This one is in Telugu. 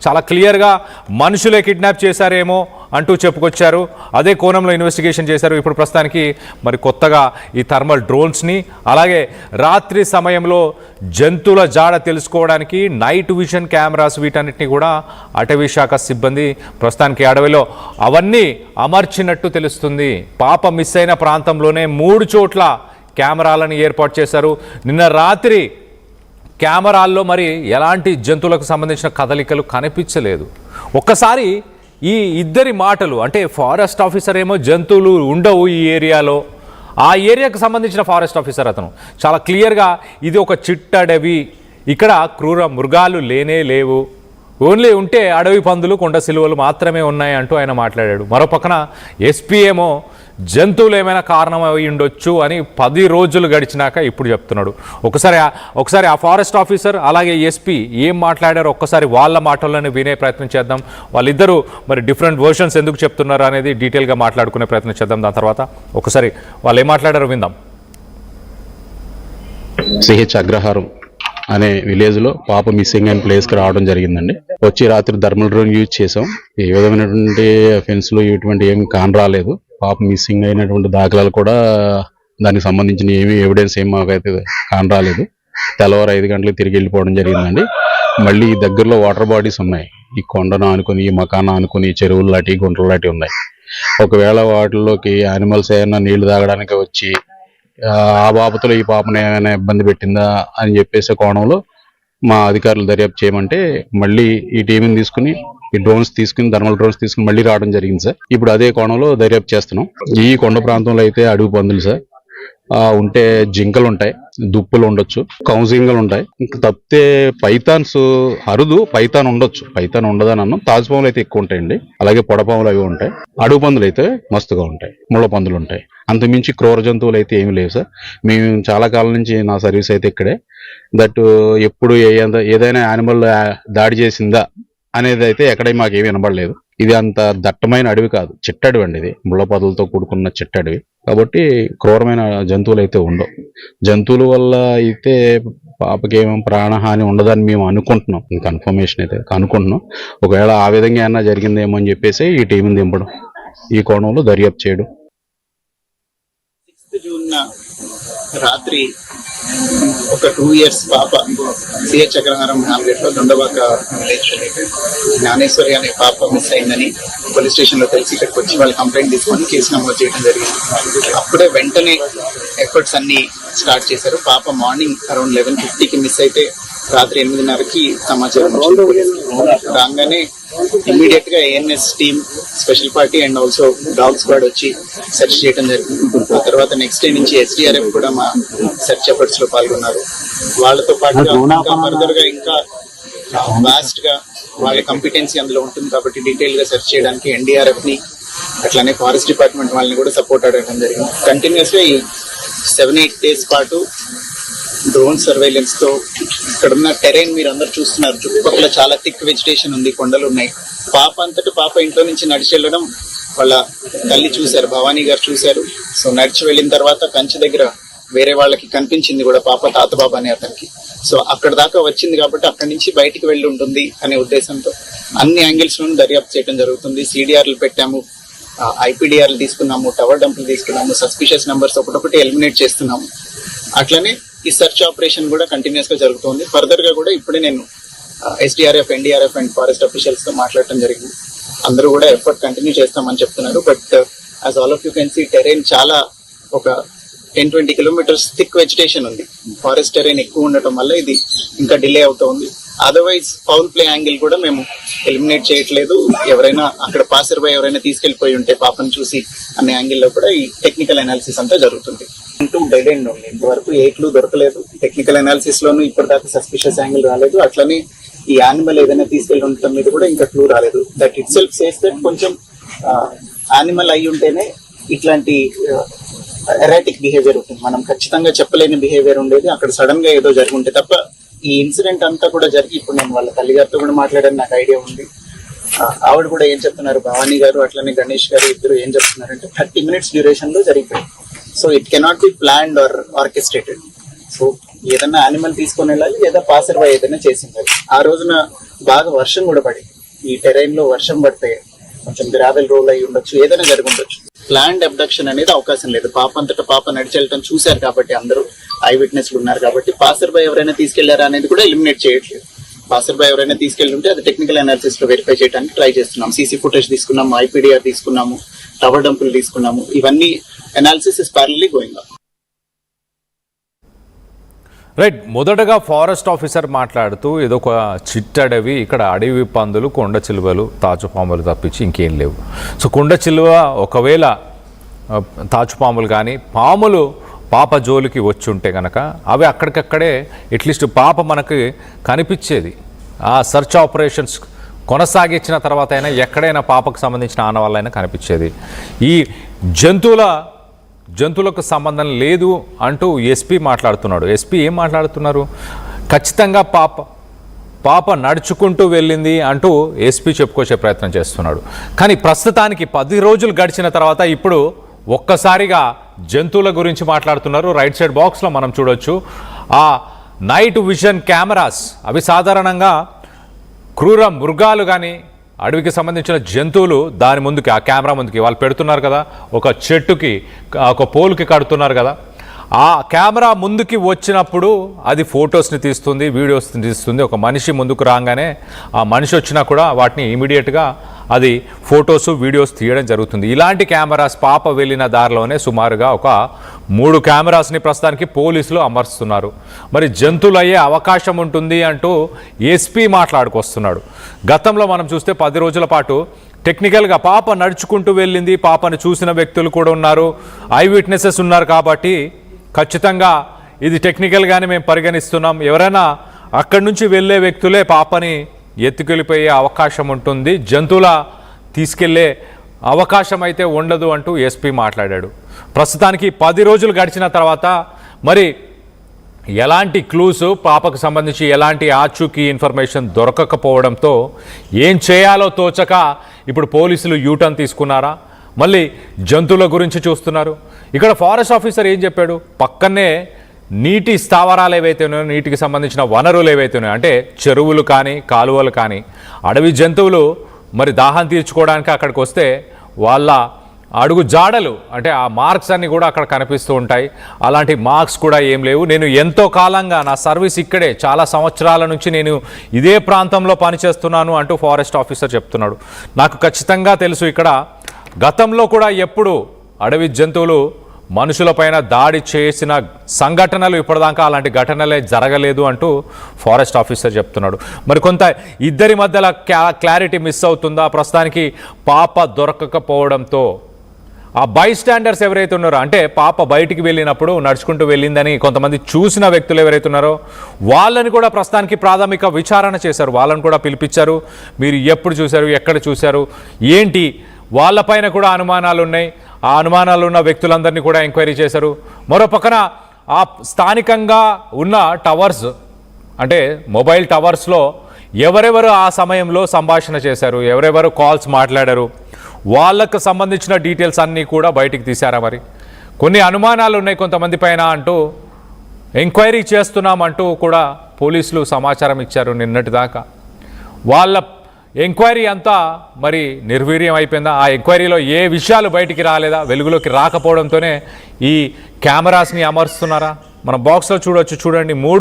చాలా క్లియర్గా మనుషులే కిడ్నాప్ చేశారేమో అంటూ చెప్పుకొచ్చారు. అదే కోణంలో ఇన్వెస్టిగేషన్ చేశారు. ఇప్పుడు ప్రస్తుతానికి మరి కొత్తగా ఈ థర్మల్ డ్రోన్స్ని, అలాగే రాత్రి సమయంలో జంతువుల జాడ తెలుసుకోవడానికి నైట్ విజన్ కెమెరాస్, వీటన్నిటిని కూడా అటవీ శాఖ సిబ్బంది ప్రస్తుతానికి అడవిలో అవన్నీ అమర్చినట్టు తెలుస్తుంది. పాప మిస్ అయిన ప్రాంతంలోనే 3 చోట్ల కెమెరాలను ఏర్పాటు చేశారు. నిన్న రాత్రి కెమెరాల్లో మరి ఎలాంటి జంతువులకు సంబంధించిన కదలికలు కనిపించలేదు. ఒక్కసారి ఈ ఇద్దరి మాటలు, అంటే ఫారెస్ట్ ఆఫీసర్ ఏమో జంతువులు ఉండవు ఈ ఏరియాలో, ఆ ఏరియాకు సంబంధించిన ఫారెస్ట్ ఆఫీసర్ అతను చాలా క్లియర్గా ఇది ఒక చిట్టడవి, ఇక్కడ క్రూర మృగాలు లేనే లేవు, ఓన్లీ ఉంటే అడవి పందులు, కొండ సిలువలు మాత్రమే ఉన్నాయి అంటూ ఆయన మాట్లాడాడు. మరో పక్కన ఎస్పీ ఏమో జంతువులు ఏమైనా కారణం అయి ఉండొచ్చు అని 10 రోజులు గడిచినాక ఇప్పుడు చెప్తున్నాడు. ఒకసారి ఆ ఫారెస్ట్ ఆఫీసర్ అలాగే ఎస్పీ ఏం మాట్లాడారో ఒక్కసారి వాళ్ళ మాటల్లోనే వినే ప్రయత్నం చేద్దాం. వాళ్ళిద్దరూ మరి డిఫరెంట్ వర్షన్స్ ఎందుకు చెప్తున్నారు అనేది డీటెయిల్గా మాట్లాడుకునే ప్రయత్నం చేద్దాం. దాని తర్వాత ఒకసారి వాళ్ళు ఏం మాట్లాడారో విందాం. సిహెచ్ అగ్రహారం అనే విలేజ్లో పాప మిస్సింగ్ అయిన ప్లేస్కి రావడం జరిగిందండి. వచ్చి రాత్రి థర్మల్ డ్రోన్ యూజ్ చేసాం. ఏ విధమైనటువంటి అఫెన్స్లు ఇటువంటి ఏం కానరాలేదు. పాప మిస్సింగ్ అయినటువంటి దాఖలాలు కూడా దానికి సంబంధించిన ఏమీ ఎవిడెన్స్ ఏం మాకైతే కానరాలేదు. తెల్లవారు 5 గంటలకు తిరిగి వెళ్ళిపోవడం జరిగిందండి. మళ్ళీ దగ్గరలో వాటర్ బాడీస్ ఉన్నాయి. ఈ కొండను ఆనుకొని, ఈ మకాన ఆనుకొని చెరువులు లాంటి, గుంటలు లాంటి ఉన్నాయి. ఒకవేళ వాటిల్లోకి యానిమల్స్ ఏమైనా నీళ్లు తాగడానికి వచ్చి ఆ బాబతులో ఈ పాపను ఏమైనా ఇబ్బంది పెట్టిందా అని చెప్పేసే కోణంలో మా అధికారులు దర్యాప్తు చేయమంటే మళ్ళీ ఈ టీంని తీసుకుని, ఈ డ్రోన్స్ తీసుకుని, థర్మల్ డ్రోన్స్ తీసుకుని మళ్ళీ రావడం జరిగింది సార్. ఇప్పుడు అదే కోణంలో దర్యాప్తు చేస్తున్నాం. ఈ కొండ ప్రాంతంలో అయితే అడవి పందులు సార్ ఉంటే, జింకలు ఉంటాయి, దుప్పులు ఉండొచ్చు, కౌజింగలు ఉంటాయి. ఇంకా తప్పితే పైథాన్స్ అరుదు, పైథాన్ ఉండొచ్చు, పైథాన్ ఉండదని అన్నాం. తాజుపాములు అయితే ఎక్కువ ఉంటాయండి, అలాగే పొడపాములు అవి ఉంటాయి. అడవి పందులు అయితే మస్తుగా ఉంటాయి, ముళ్ళ పందులు ఉంటాయి. అంతమించి క్రూర జంతువులు అయితే ఏమీ లేవు సార్. మేము చాలా కాలం నుంచి నా సర్వీస్ అయితే ఇక్కడే. దట్ ఎప్పుడు ఏదైనా యానిమల్ దాడి చేసిందా అనేది అయితే ఎక్కడ మాకేమీ వినబడలేదు. ఇది అంత దట్టమైన అడవి కాదు, చిట్టడవి అండి. ఇది ముళ్ళ పొదలతో కూడుకున్న చిట్టడవి కాబట్టి క్రూరమైన జంతువులు అయితే ఉండవు. జంతువుల వల్ల అయితే పాపకి ఏమో ప్రాణహాని ఉండదని మేము అనుకుంటున్నాం. కన్ఫర్మేషన్ అయితే అనుకుంటున్నాం. ఒకవేళ ఆ విధంగా ఏమన్నా జరిగిందేమో అని చెప్పేసి ఈ టీంని దింపడం, ఈ కోణంలో దర్యాప్తు చేయడం. 6 జూన్ రాత్రి ఒక 2 years పాప సిహెచ్ అగ్రహారం హామ్లెట్లో దొండబాక విలేజ్ జ్ఞానేశ్వరి అనే పాప మిస్ అయిందని పోలీస్ స్టేషన్లో తెలిసి ఇక్కడికి వచ్చి వాళ్ళు కంప్లైంట్ తీసుకొని కేసు నమోదు చేయడం జరిగింది. అప్పుడే వెంటనే ఎఫర్ట్స్ అన్ని స్టార్ట్ చేశారు. పాప మార్నింగ్ అరౌండ్ 11:50కి మిస్ అయితే రాత్రి 8:30కి సమాచారం రాగానే ఇమ్మీడియట్ గా ANS team, special party and also dog squad వచ్చి సెర్చ్ చేయడం జరిగింది. ఆ తర్వాత నెక్స్ట్ డే నుంచి SDRF కూడా మా సెర్చ్ ఎఫర్ట్స్ లో పాల్గొన్నారు. వాళ్ళతో పాటుగా ఇంకా ఫర్దర్ గా ఇంకా వాస్ట్ గా వాళ్ళ కంపిటెన్సీ అందులో ఉంటుంది కాబట్టి డీటెయిల్ గా సెర్చ్ చేయడానికి NDRF ని అట్లానే ఫారెస్ట్ డిపార్ట్మెంట్ వాళ్ళని కూడా సపోర్ట్ అడగడం జరిగింది. కంటిన్యూస్ గా ఈ 7-8 days పాటు డ్రోన్ సర్వైలెన్స్ తో ఇక్కడ ఉన్న టెరైన్ మీరు అందరు చూస్తున్నారు. చుట్టుపక్కల చాలా థిక్ వెజిటేషన్ ఉంది, కొండలు ఉన్నాయి. పాప అంతటా పాప ఇంట్లో నుంచి నడిచి వెళ్ళడం వాళ్ళ తల్లి చూశారు, భవానీ గారు చూశారు. సో నడిచి వెళ్ళిన తర్వాత కంచె దగ్గర వేరే వాళ్ళకి కనిపించింది కూడా పాప, తాతబాబు అనే అతనికి. సో అక్కడ దాకా వచ్చింది కాబట్టి అక్కడి నుంచి బయటికి వెళ్ళి ఉంటుంది అనే ఉద్దేశంతో అన్ని యాంగిల్స్ లోనూ దర్యాప్తు చేయడం జరుగుతుంది. CDRలు పెట్టాము, IPDRలు తీసుకున్నాము, టవర్ డంపులు తీసుకున్నాము, సస్పిషియస్ నెంబర్స్ ఒకటొకటి ఎలిమినేట్ చేస్తున్నాము. అట్లనే ఈ సెర్చ్ ఆపరేషన్ కూడా కంటిన్యూస్ గా జరుగుతుంది. ఫర్దర్ గా కూడా ఇప్పుడే నేను SDRF, NDRF and forest officials తో మాట్లాడటం జరిగింది. అందరూ కూడా ఎఫర్ట్ కంటిన్యూ చేస్తామని చెప్తున్నారు. But as all of you can see terrain చాలా ఒక 10-20 kilometers థిక్ వెజిటేషన్ ఉంది. ఫారెస్ట్ టెరైన్ ఎక్కువ ఉండటం వల్ల ఇది ఇంకా డిలే అవుతా ఉంది. అదర్వైజ్ ఫౌల్ ప్లే యాంగిల్ కూడా మేము ఎలిమినేట్ చేయట్లేదు. ఎవరైనా అక్కడ పాసర్ బై ఎవరైనా తీసుకెళ్లిపోయి ఉంటే పాపను చూసి అనే యాంగిల్లో కూడా ఈ టెక్నికల్ అనాలిసిస్ అంతా జరుగుతుంది. డెడ్ ఎండ్ ఉంది, ఇంతవరకు ఏ క్లూ దొరకలేదు. టెక్నికల్ అనాలిసిస్ లోనూ ఇప్పటిదాకా సస్పిషియస్ యాంగిల్ రాలేదు. అట్లనే ఈ యానిమల్ ఏదైనా తీసుకెళ్లి ఉండటం మీద కూడా ఇంకా క్లూ రాలేదు. That it self says that కొంచెం యానిమల్ అయి ఉంటేనే ఇట్లాంటి ఎరాటిక్ బిహేవియర్ ఉంటుంది. మనం ఖచ్చితంగా చెప్పలేని బిహేవియర్ ఉండేది, అక్కడ సడన్ గా ఏదో జరిగి ఉంటే తప్ప. ఈ ఇన్సిడెంట్ అంతా కూడా జరిగి ఇప్పుడు నేను వాళ్ళ తల్లిగారితో కూడా మాట్లాడని నాకు ఐడియా ఉంది. ఆవిడ కూడా ఏం చెప్తున్నారు, భవానీ గారు అట్లనే గణేష్ గారు ఇద్దరు ఏం చెప్తున్నారంటే 30 minutes డ్యూరేషన్ లో జరిగిపోయింది. So it cannot be planned or orchestrated. So ఏదన్నా యానిమల్ తీసుకొని వెళ్ళాలి లేదా పాసర్ బై ఏదైనా చేసి ఉండాలి. ఆ రోజున బాగా వర్షం కూడా పడి ఈ టెరైన్ లో వర్షం పడితే కొంచెం గ్రావెల్ రోల్ అయి ఉండొచ్చు, ఏదైనా జరిగి ఉండొచ్చు. ప్లాన్డ్ అబ్డక్షన్ అనేది అవకాశం లేదు. పాప అంతటా పాప నడిచెళ్ళటం చూశారు కాబట్టి, అందరూ ఐ విట్నెస్లు ఉన్నారు కాబట్టి పాసర్ బై ఎవరైనా తీసుకెళ్లారా అనేది కూడా ఎలిమినేట్ చేయట్లేదు. పాసర్ బై ఎవరైనా తీసుకెళ్ళి ఉంటే అది టెక్నికల్ అనాలిసిస్ లో వెరిఫై చేయడానికి ట్రై చేస్తున్నాం. సీసీ ఫుటేజ్ తీసుకున్నాము, ఐపీడీఆర్ తీసుకున్నాము, టవర్ డంపులు తీసుకున్నాము. ఇవన్నీ analysis is ప్యారలీ going on. Right. మొదటగా ఫారెస్ట్ ఆఫీసర్ మాట్లాడుతూ ఏదో ఒక చిట్టడవి, ఇక్కడ అడవి పందులు, కొండ చిలువలు, తాచుపాములు తప్పించి ఇంకేం లేవు. సో కొండ చిలువ ఒకవేళ తాచుపాములు కానీ పాములు పాప జోలికి వచ్చి ఉంటే కనుక అవి అక్కడికక్కడే అట్లీస్ట్ పాప మనకి కనిపించేది. ఆ సర్చ్ ఆపరేషన్స్ కొనసాగించిన తర్వాత అయినా ఎక్కడైనా పాపకు సంబంధించిన ఆనవాళ్ళైనా కనిపించేది. ఈ జంతువులకు సంబంధం లేదు అంటూ ఎస్పీ మాట్లాడుతున్నాడు. ఎస్పీ ఏం మాట్లాడుతున్నారు? ఖచ్చితంగా పాప నడుచుకుంటూ వెళ్ళింది అంటూ ఎస్పీ చెప్పుకొచ్చే ప్రయత్నం చేస్తున్నాడు. కానీ ప్రస్తుతానికి 10 రోజులు గడిచిన తర్వాత ఇప్పుడు ఒక్కసారిగా జంతువుల గురించి మాట్లాడుతున్నారు. రైట్ సైడ్ బాక్స్లో మనం చూడొచ్చు ఆ నైట్ విజన్ కెమెరాస్. అవి సాధారణంగా క్రూర మృగాలు కానీ అడవికి సంబంధించిన జంతువులు దాని ముందుకి, ఆ కెమెరా ముందుకి వాళ్ళు పెడుతున్నారు కదా, ఒక చెట్టుకి ఒక పోల్కి కడుతున్నారు కదా, ఆ కెమెరా ముందుకి వచ్చినప్పుడు అది ఫొటోస్ని తీస్తుంది, వీడియోస్ని తీస్తుంది. ఒక మనిషి ముందుకు రాగానే ఆ మనిషి వచ్చినా కూడా వాటిని ఇమీడియట్గా అది ఫొటోస్, వీడియోస్ తీయడం జరుగుతుంది. ఇలాంటి కెమెరాస్ పాప వెళ్ళిన దారిలోనే సుమారుగా ఒక 3 కెమెరాస్ని ప్రస్తుతానికి పోలీసులు అమర్స్తున్నారు. మరి జంతువులు అయ్యే అవకాశం ఉంటుంది అంటూ ఎస్పీ మాట్లాడుకొస్తున్నాడు. గతంలో మనం చూస్తే 10 రోజుల పాటు టెక్నికల్గా పాప నడుచుకుంటూ వెళ్ళింది, పాపను చూసిన వ్యక్తులు కూడా ఉన్నారు, ఐ విట్నెసెస్ ఉన్నారు కాబట్టి ఖచ్చితంగా ఇది టెక్నికల్గానే మేము పరిగణిస్తున్నాం. ఎవరైనా అక్కడి నుంచి వెళ్ళే వ్యక్తులే పాపని ఎత్తుకెళ్ళిపోయే అవకాశం ఉంటుంది, జంతువుల తీసుకెళ్లే అవకాశం అయితే ఉండదు అంటూ ఎస్పీ మాట్లాడాడు. ప్రస్తుతానికి 10 రోజులు గడిచిన తర్వాత మరి ఎలాంటి క్లూస్, పాపకు సంబంధించి ఎలాంటి ఆచూకీ ఇన్ఫర్మేషన్ దొరకకపోవడంతో ఏం చేయాలో తోచక ఇప్పుడు పోలీసులు యూటర్న్ తీసుకున్నారా, మళ్ళీ జంతువుల గురించి చూస్తున్నారు. ఇక్కడ ఫారెస్ట్ ఆఫీసర్ ఏం చెప్పాడు? పక్కనే నీటి స్థావరాలు ఏవైతే ఉన్నాయో, నీటికి సంబంధించిన వనరులు ఏవైతే ఉన్నాయో, అంటే చెరువులు కానీ కాలువలు కానీ, అడవి జంతువులు మరి దాహం తీర్చుకోవడానికి అక్కడికి వస్తే వాళ్ళ అడుగు జాడలు, అంటే ఆ మార్క్స్ అన్నీ కూడా అక్కడ కనిపిస్తూ ఉంటాయి. అలాంటి మార్క్స్ కూడా ఏం లేవు. నేను ఎంతో కాలంగా నా సర్వీస్ ఇక్కడే, చాలా సంవత్సరాల నుంచి నేను ఇదే ప్రాంతంలో పనిచేస్తున్నాను అంటూ ఫారెస్ట్ ఆఫీసర్ చెప్తున్నాడు. నాకు ఖచ్చితంగా తెలుసు ఇక్కడ గతంలో కూడా ఎప్పుడు అడవి జంతువులు మనుషులపైన దాడి చేసిన సంఘటనలు ఇప్పటిదాకా అలాంటి ఘటనలే జరగలేదు అంటూ ఫారెస్ట్ ఆఫీసర్ చెప్తున్నాడు. మరి కొంత ఇద్దరి మధ్యలో క్లారిటీ మిస్ అవుతుందా? ప్రస్తుతానికి పాప దొరకకపోవడంతో ఆ బై స్టాండర్స్ ఎవరైతే ఉన్నారో, అంటే పాప బయటికి వెళ్ళినప్పుడు నడుచుకుంటూ వెళ్ళిందని కొంతమంది చూసిన వ్యక్తులు ఎవరైతే ఉన్నారో వాళ్ళని కూడా ప్రస్తుతానికి ప్రాథమిక విచారణ చేశారు. వాళ్ళని కూడా పిలిపించారు. మీరు ఎప్పుడు చూశారు, ఎక్కడ చూశారు, ఏంటి, వాళ్ళపైన కూడా అనుమానాలు ఉన్నాయి. ఆ అనుమానాలు ఉన్న వ్యక్తులందరినీ కూడా ఎంక్వైరీ చేశారు. మరో పక్కన ఆ స్థానికంగా ఉన్న టవర్స్, అంటే మొబైల్ టవర్స్లో ఎవరెవరు ఆ సమయంలో సంభాషణ చేశారు, ఎవరెవరు కాల్స్ మాట్లాడారు, వాళ్ళకు సంబంధించిన డీటెయిల్స్ అన్నీ కూడా బయటికి తీశారా? మరి కొన్ని అనుమానాలు ఉన్నాయి కొంతమంది పైన అంటూ ఎంక్వైరీ చేస్తున్నామంటూ కూడా పోలీసులు సమాచారం ఇచ్చారు నిన్నటి దాకా. వాళ్ళ ఎంక్వైరీ అంతా మరి నిర్వీర్యం అయిపోయిందా? ఆ ఎంక్వైరీలో ఏ విషయాలు బయటికి రాలేదా? వెలుగులోకి రాకపోవడంతోనే ఈ కెమెరాస్ని అమర్స్తున్నారా? మన బాక్స్లో చూడొచ్చు, చూడండి.